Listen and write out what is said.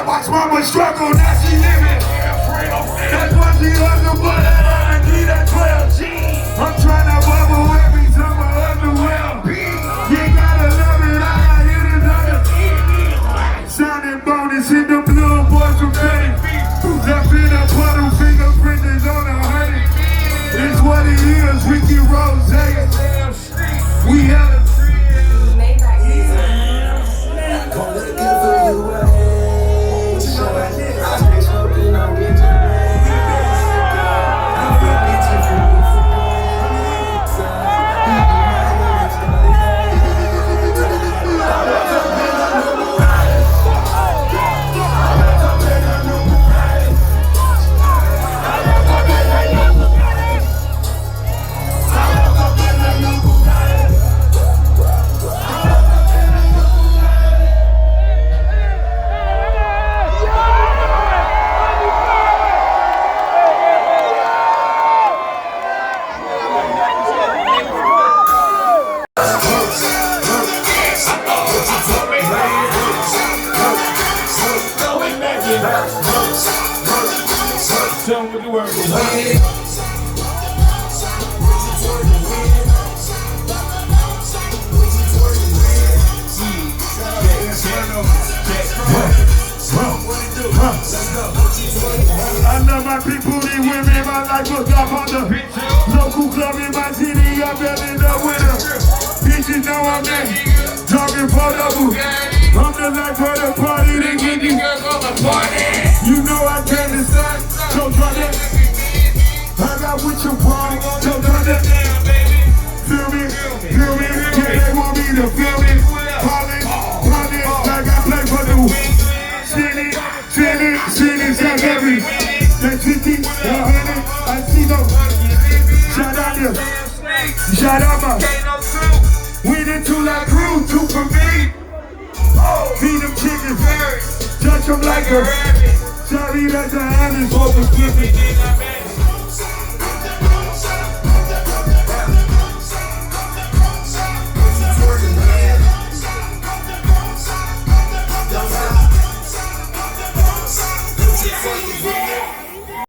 Watch mama struggle, now she living. That's why she hustle, but I need that 12G. I'm tryna bubble every summer underwear. You gotta love it, I hit it under. Sounding bonus in the blue boys from Petty. Left in a puddle, fingerprint is on a honey. It's what it is, Ricky Rose. We had a tell me what the word is. I love my people, they women, my life was up on the local club in my city, I'm in the winter. Bitches know I'm there, talking for double. I'm the life of the party, they get these girls on the party. You know I came to start, so try that. I got what you want, so try that. Feel me, yeah, they want me to feel me. Calling, like I play for the city, sound heavy. That 50, 100, I see no. Shout out here, shout out my. Went into like crew, two for me. Feed them chickens, touch them like a. Sorry, that's a habit for the 50.